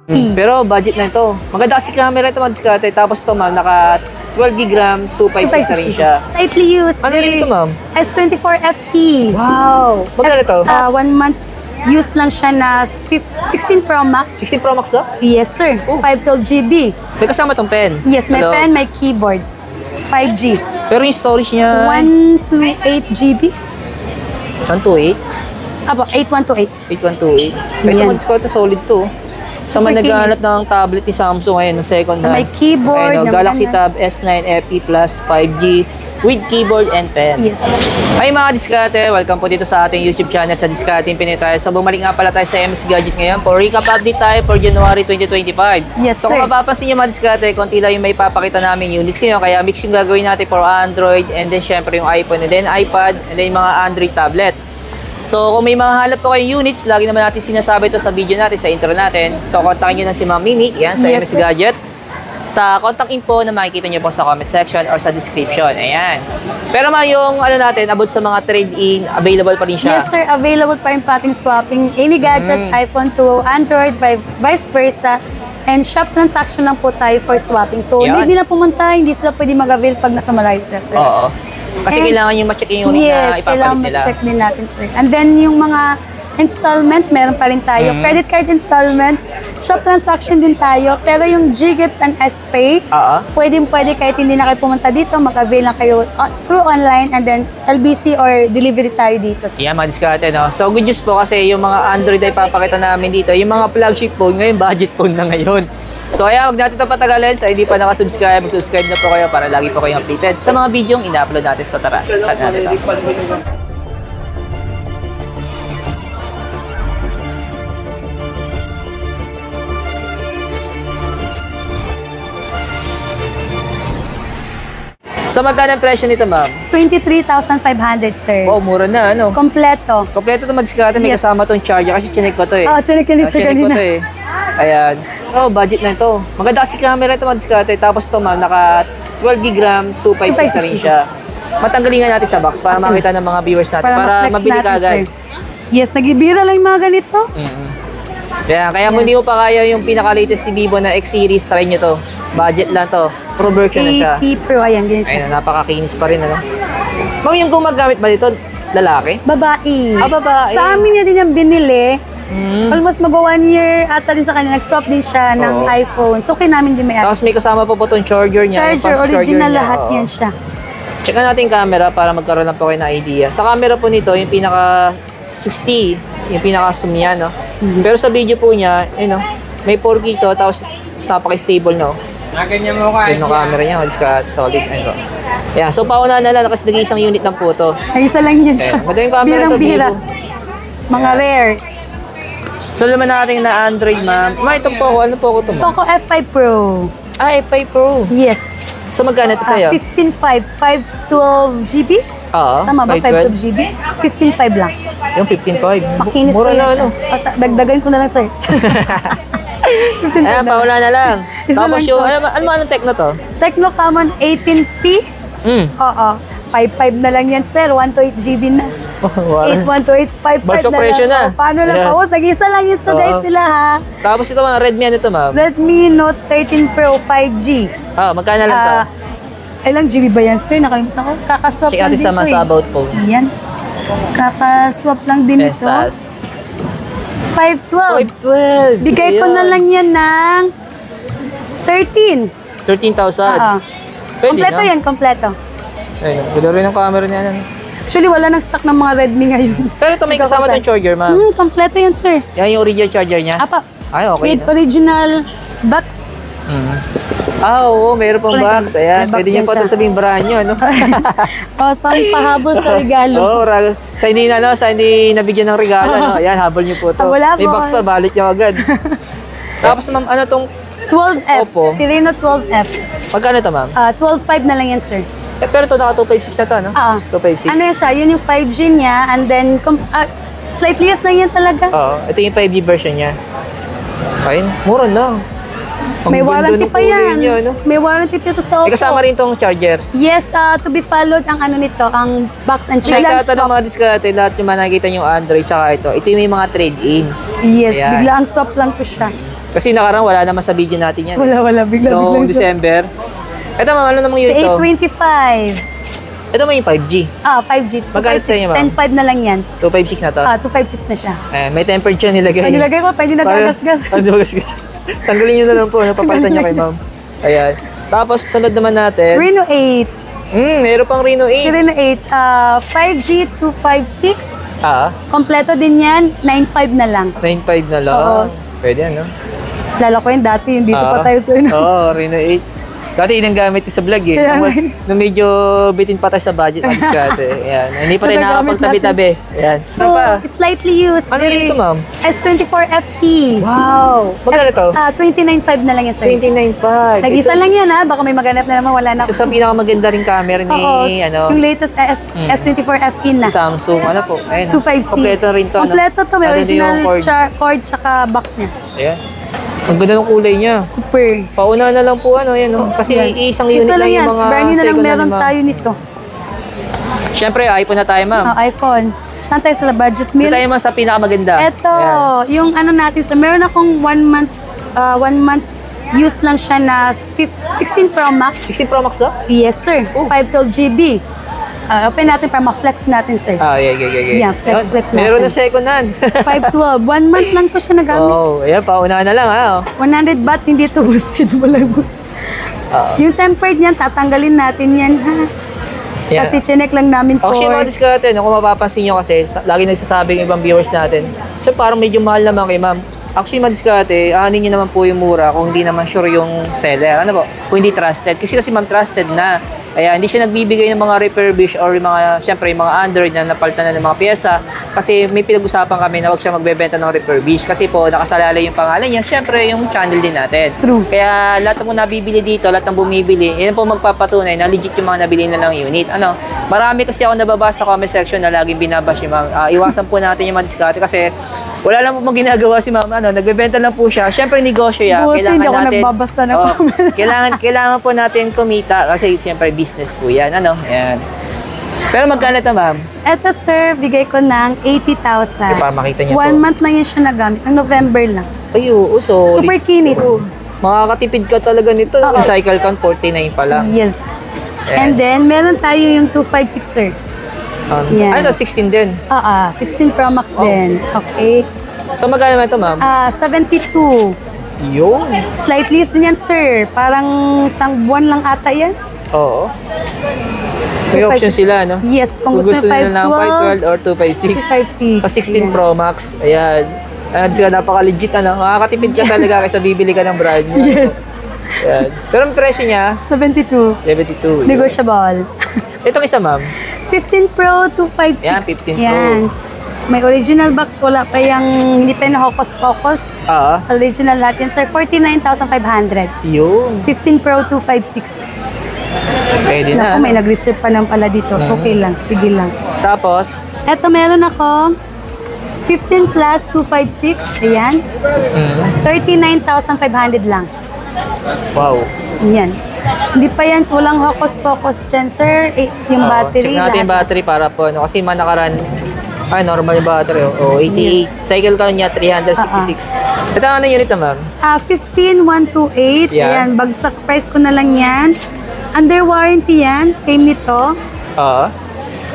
Pero budget na ito. Maganda kasi camera ito mga diskarte. Tapos ito ma'am, naka 12GB RAM, 256 na rin siya. Tightly used. Ano rin ito ma'am? S24 FE. Wow! Magkano ito? 1 month used lang siya na 16 Pro Max. 16 Pro Max na? Yes, sir. Oh. 512GB. May kasama itong pen. Yes, may Hello? pen, may keyboard. 5G. Pero yung storage niya... 128GB. 128? Apo, 8128. 8128. Ito Yan. mga diskarte, solid to. Sa mga Super naghahanap kinis. ng tablet ni Samsung ngayon, ng second hand. May keyboard, Ayun, ng Galaxy ano. Tab S9 FE Plus 5G with keyboard and pen. Yes. Hi mga diskarte, welcome po dito sa ating YouTube channel sa Diskarte Pinoy tayo. So bumalik nga pala tayo sa MS Gadget ngayon for recap update tayo for January 2025. Yes, so sir. kung mapapansin nyo mga diskarte, konti lang yung may papakita namin units ngayon. Kaya mix yung gagawin natin for Android and then syempre yung iPhone and then iPad and then yung mga Android tablet. So kung may mga hanap po kayong units, lagi naman natin sinasabi ito sa video natin, sa intro natin. So kontakin nyo lang si Ma'am Mimi, yan, sa Yes, MS sir. Gadget. Sa contact info na makikita nyo po sa comment section or sa description. Ayan. Pero ma, yung ano natin, about sa mga trade-in, available pa rin siya. Yes, sir. Available pa rin pa ating swapping. Any gadgets, iPhone to Android, vice versa. And shop transaction lang po tayo for swapping. So, Yan. hindi na pumunta, hindi sila pwede mag-avail pag nasa Malayo, sir. Oo. Kasi And- kailangan yung ma-check yung unit na Yes, ipapalit kailangan nila. ma-check din natin, sir. And then, yung mga installment, meron pa rin tayo. Credit card installment, shop transaction din tayo. Pero yung G-Gifts and S-Pay, Oo. pwede kahit hindi na kayo pumunta dito, mag-avail lang kayo through online and then LBC or delivery tayo dito. Yan, mga diskarte, no? So, good news po kasi yung mga Android ay papakita namin dito. Yung mga flagship phone, ngayon, budget phone na ngayon. So, ayan, huwag natin ito patagalin. Sa hindi pa nakasubscribe, mag-subscribe na po kayo para lagi po kayong updated sa mga video yung ina-upload natin. So, tara, start natin ito. So, magkano ang presyo nito, ma'am? 23,500, sir. Wow, mura na, ano? Kompleto. Kompleto ito mga diskarte, may Yes. kasama tong charger kasi chinek ko to eh. Chinik ko Chinek ko kanina. to eh. Ayan. Oh, budget na ito. Maganda kasi camera ito mga diskarte. Tapos ito ma'am, naka 12GB RAM, 256 na rin siya. Matanggalin nga natin sa box para makita ng mga viewers natin. Para ma-flex mabili natin, ka agad. sir. Yes, nagibira lang yung mga ganito. Kaya kung hindi mo pa kaya yung pinaka-latest ni Vivo na X series, try nyo to. Budget lang to. Pro version na siya. 80 Pro, ayan, ganyan siya. Ayun, napakakinis pa rin, ano? Ma'am, yung gumagamit ba dito, lalaki? Babae. Babae. Sa amin niya din yung binili. Mm. Almost mag 1 year ata din sa kanya. Nag-swap din siya ng Oo. iPhone. So, kay namin din may Tapos may kasama pa po itong charger niya. yung charger. fast Original niya. lahat Oo. yan siya. Check na natin yung camera para magkaroon lang po kayo ng idea. Sa camera po nito, yung pinaka 60, yung pinaka zoom niya, no? Pero sa video po niya, no, may 4K to, tapos napaka-stable, no? Ganyan mo ka. Yung camera niya, solid. Ayun po. Yeah, so pauna na lang kasi nag-iisang unit lang po to. Ay, isa lang yan siya. Maganda yung camera to, Birang-bira. Vivo. Mga rare. So naman natin na Android, ma'am. Ma, itong Poco, ano Poco to, ma'am? Poco F5 Pro. Ah, F5 Pro. Yes. So magkano ito sa'yo? 15.5. 512 GB? Oo, Tama ba? 512 GB? 15.5 lang. Yung 15.5. Makinis Mura po yan na, siya. ano? Dagdagan ko na lang, sir. 15.5 Ayan, lang. pauna na lang. Isa Tapos lang yung, to. anong Tecno to? Tecno Camon 18P. Oo. 5.5 na lang yan, sir. 128 GB na. 812855 Bagsok na presyo lang. na. Paano lang Ayan. pa? Nag-isa lang ito, guys, Oo. sila ha. Tapos ito mga Redmi, ano ito, ma'am? Redmi Note 13 Pro 5G. Ah, magkano lang to? Ilang GB ba yan, sir? Nakalimutan ko. Kakaswap Check lang natin dito sa mga sa about phone. Yan. Kakaswap lang din ito. Pestas. 512. 512. Bigay ko na lang yan ng 13. 13,000. Oo. Pwede Kompleto na. yan, kompleto. Ayun, gulo rin ang camera niya. Ano. Actually, wala nang stock ng mga Redmi ngayon. Pero ito may kasama itong charger, ma'am. Kompleto yan, sir. Yan yung original charger niya. Apa, Ay, okay with na. original box. Ah, oo, mayroon pang box. Ayan, May box pwede niyo yan pa ito siya. sabing brand nyo, ano? Tapos pang pahabol sa regalo. Oo, sa hindi na, no, sa hindi nabigyan ng regalo, no? Ayan, habol niyo po ito. Wala May po. box pa, balik niyo agad. Tapos, ma'am, ano tong, 12F. Oppo. Si Reno 12F. magkano ito, ma'am? 12.5 na lang yan, sir. Pero ito, naka 256 na to, no? 256. Ano yan siya? Yun yung 5G niya. And then, slightly yes lang yan talaga. Oo, ito yung 5G version niya. Ayun, mura na. Ang May ganda warranty ng pa kulay yan. niya, ano? May warranty pa ito sa Oppo. May kasama rin tong charger. Yes, to be followed ang ano nito, ang box and Check biglang out ng swap. mga diskarte, lahat yung mga nakikita yung Android saka ito. Ito yung may mga trade-in. Yes, Ayan. bigla ang swap lang po siya. Kasi nakarang wala naman sa video natin yan. Wala. Bigla. Noong December. Ito ma'am, ano namang Sa unit to? 825. Ito may 5G. 5G. Magkano sa inyo, ma'am? 10.5 na lang yan. 256 na to. 256 na siya. May temperature nilagay. Pag nilagay ko, pwede nagagasgas. Ano gasgas? Tanggalin nyo na lang po. Napapalitan niya kay ma'am. Ayan. Tapos, sunod naman natin. Reno 8. Meron pang Reno Si 8. Reno 8, 5G 256. Ah, Kompleto din yan, 9.5 na lang. 9.5 na lang. Oo. Pwede ano? Lala ko yun dati, hindi pa tayo sir. Oo, Reno 8. Dati yun ang gamit ko sa vlog eh. Kaya Nung medyo bitin pa tayo sa budget ang diskarte. Ayan. Hindi pa tayo Nagagamit nakakapagtabi-tabi. Ayan. Ano pa? Slightly used. Ano yun ito, ma'am? S24 FE. Wow! Magkano to? 29.5 na lang yan sir. 29.5. Nag-isa lang yan ha, baka may maganap na naman, wala na. Isa sa pinakamaganda rin camera ni Oo, ano, yung latest S24 FE na. Samsung. Ano po? Ayan. 256. Kompleto rin to. Kompleto to, may Ano din yung original cord? cord tsaka box niya. Ayan. Ang ganda ng kulay niya. Super. Pauna na lang po ano, yan. Oh. Kasi isang unit Isa lang lang yan, yung mga brand new na lang second meron ma'am. tayo nito. Siyempre, iPhone na tayo, ma'am. iPhone. Saan tayo sa budget Ito meal? tayo ma'am sa pinakamaganda. Ito, Ayan. yung ano natin, so meron akong 1 month used lang siya na 16 Pro Max. 16 Pro Max na? Yes, sir. Oh. 512 GB. Open natin para ma-flex natin, sir. Yeah. Yeah, flex natin. Meron na second hand. 512. 1 month lang to siya nagamit. Ayan, pauna na lang ha. 100 baht, hindi ito boosted. Walang yung tempered niyan, tatanggalin natin yan, ha? Yeah. Kasi chinek lang namin for... Actually, mga diskarte, no, kung mapapansin nyo kasi, lagi nagsasabing ibang viewers natin, so parang medyo mahal naman kay ma'am. Actually, mga diskarte, aanin nyo naman po yung mura kung hindi naman sure yung seller. Ano po? Kung hindi trusted. Kasi ma'am, trusted na. Kaya hindi siya nagbibigay ng mga refurbish or yung mga, syempre, yung mga Android na napalitan na ng mga pyesa. Kasi may pinag-usapan kami na huwag siya magbebenta ng refurbish. Kasi po, nakasalalay yung pangalan niya. Syempre, yung channel din natin. True. Kaya lahat ng mga nabibili dito, lahat ng bumibili, yun po magpapatunay na legit yung mga nabili na ng unit. Ano? Marami kasi ako nababasa sa comment section na laging binabash yung mga, iwasan po natin yung mga diskarte kasi wala lang po mong ginagawa si ma'am. Ano, nagbebenta lang po siya. Syempre, negosyo yan. Buti, Kailangan hindi ako natin, nagbabasa ng Oo, comment. kailangan po natin kumita kasi syempre business po yan. Ano? Yan. Pero magkano ito, ma'am? Eto, sir, bigay ko ng 80,000. Para makita niyo 1 po. month lang yun siya nagamit. Ang November lang. Ay, oo, sorry. Super kinis. Oo. Makakatipid ka talaga nito. Oo. Yung cycle count, 49 pa lang. Yes. Ayan. And then, meron tayo yung 256, sir. Yan. Ano, 16 din. 16 Pro Max din. Okay. So, magkano naman ito, ma'am? 72. Yun. Slightly used din yan, sir. Parang isang buwan lang ata yan. Oo. May 256. option sila, no? Yes, kung gusto nila ng 512 512 or 256. 256. So, 16 Ayan. Pro Max. Ayan. Ayan, sila napaka-legit, ano? Makakatipid ka talaga kaysa bibili ka ng brand new. Yes. Ayan. Pero ang presyo niya, 72. 72. Yun. Negotiable. Itong isa, ma'am. 15 Pro 256. Yan, 15 Pro. Yan. May original box, wala pa yung, hindi pa yung hocus-pocus. Original lahat yan, sir. 49,500. Yun. 15 Pro 256. Pwede na. Naku, may nag-reserve pa lang pala dito. Okay lang, sige lang. Tapos, Eto, meron ako 15 plus 256. Ayan. 39,500 lang. wow. Yan. Hindi pa yan, walang hocus-pocus dyan, sir. Yung battery, Check natin yung lahat. battery para po, ano, kasi manakaran, normal yung battery. 88. Cycle count niya, 366. Ito ano unit na, ma'am? 15,128. Yan. Ayan, bagsak price ko na lang yan. Under warranty yan, same nito. Oo.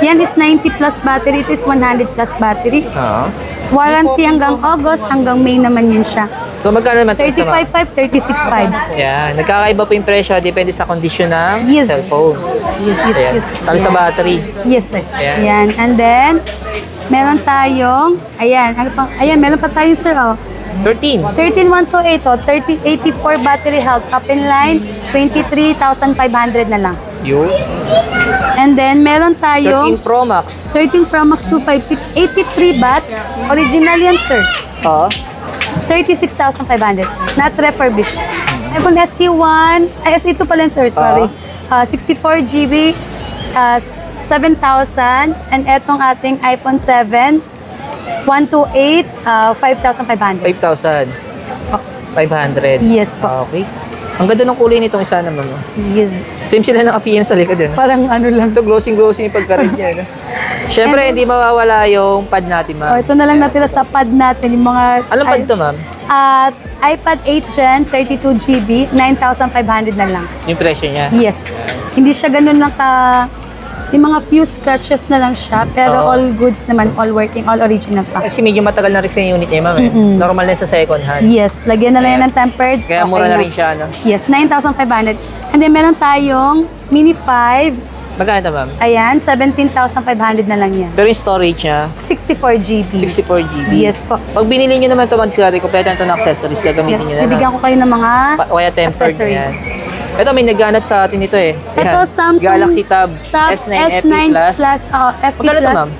Yan is 90 plus battery, ito is 100 plus battery. Oo. Warranty hanggang August, hanggang May naman yan siya. So, magkano naman ito, ma'am? 35,500, 36,500. Yan. Nagkakaiba po yung presyo, depende sa kondisyon ng Yes. cellphone. Yes, Ayan. Tapos sa Ayan. battery. Yes, sir. Ayan. Ayan. And then, meron tayong, ayan, ano pang, ayan, meron pa tayong, sir, 13. 13,128, 3084 battery health, up in line, 23,500 na lang. Yun. And then, meron 13 tayong Pro Max. 13 Pro Max 256, 83 baht. Original yan, sir. Oo. 36,500. Not refurbished. iPhone SE1, ay SE2 pala yan, sir, sorry. 64 GB, 7,000. And etong ating iPhone 7, 128, 5,500. 5,000. 500. Yes po. Okay. Ang ganda ng kulay nitong isa naman. No? Yes. Same sila ng apiyan sa likod. Yun. Parang ano lang. Ito, glossing yung pagka-red niya. No? Siyempre, hindi mawawala yung pad natin, Oh, ma'am. ito na lang natira sa pad natin, yung mga... Anong pad to, ma'am? At iPad 8 Gen, 32GB, 9,500 na lang. Yung presyo niya. Yes. Hindi siya ganun lang yung mga few scratches na lang siya, pero Oo. all goods naman, all working, all original pa. Kasi medyo matagal na rin sa unit niya, ma'am. Eh. Normal na sa second hand. Yes, lagyan na lang yan ng tempered. Kaya mura okay na rin siya, no? Yes, 9,500. And then meron tayong Mini 5. Magkano ito, ma'am? Ayan, 17,500 na lang yan. Pero yung storage niya, 64GB. 64 GB. Yes po. Pag binili nyo naman ito, mag-discard, kompleto ito ng accessories, gagamitin Yes, nyo na. bibigyan ko kayo ng mga O kaya tempered accessories. yan. Ito, may naghanap sa atin ito eh. Ito, Yan. Samsung Galaxy Tab, S9 FE Plus. FE Magkano ito, Plus. ma'am?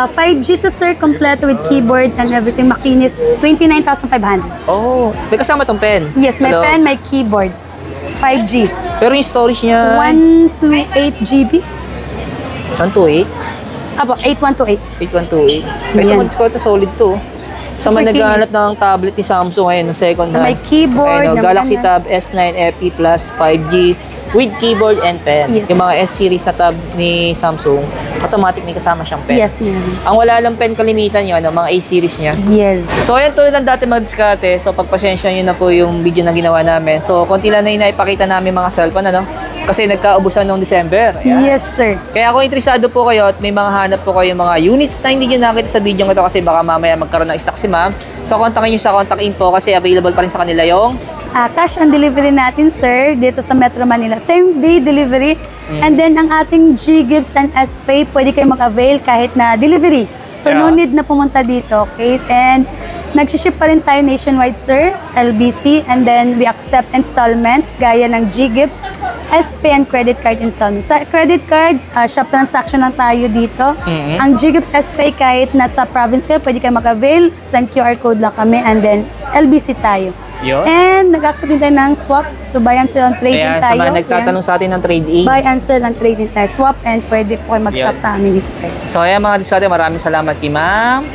5G to sir, kompleto with keyboard and everything, makinis, 29,500. Oh, may kasama tong pen. Yes, may Hello. pen, may keyboard. 5G. Pero yung storage niya, 128GB. 128, Apo, 8128. 8128. Ito Yan. mag-discount na solid to. Sa Super mga naghahanap kinis. ng tablet ni Samsung ngayon, ng second hand. May keyboard, Ayun, na Galaxy maganda. Tab S9 FE Plus 5G with keyboard and pen. Yes. Yung mga S-series na tab ni Samsung, automatic may kasama siyang pen. Yes, meron. Ang wala lang pen kalimitan yun, mga A-series niya. Yes. So, ayan tulad ng dati mag-discarte. So, pagpasensya nyo na po yung video na ginawa namin. So, konti lang na yung naipakita namin mga cellphone, ano? Kasi nagkaubusan noong December. Ayan. Yes, sir. Kaya kung interesado po kayo at may mga hanap po kayo mga units na hindi nyo nakita sa video ito kasi baka mamaya magkaroon ng stock si ma'am. So, kontakin nyo sa contact info kasi available pa rin sa kanila yung Cash on delivery natin, sir, dito sa Metro Manila. Same day delivery. And then, ang ating G-Gives and S-Pay, pwede kayo mag-avail kahit na delivery. So, no Yeah. need na pumunta dito, okay? And, nagsiship pa rin tayo nationwide, sir, LBC. And then, we accept installment, gaya ng G-Gives, S-Pay, and credit card installment. Sa credit card, shop transaction lang tayo dito. Mhm. Ang G-Gives S-Pay, kahit nasa province kayo, pwede kayo mag-avail. Send QR code lang kami. And then, LBC tayo. Yun. And nag-accept din tayo ng swap. So, buy and sell and trade-in Ayan, tayo. sa mga nagtatanong sa atin ng trade-in. Buy and sell and trade-in tayo. Swap and pwede po kayo mag-swap Yun. sa amin dito, sir. So, ayan mga diskarte, maraming salamat kay ma'am.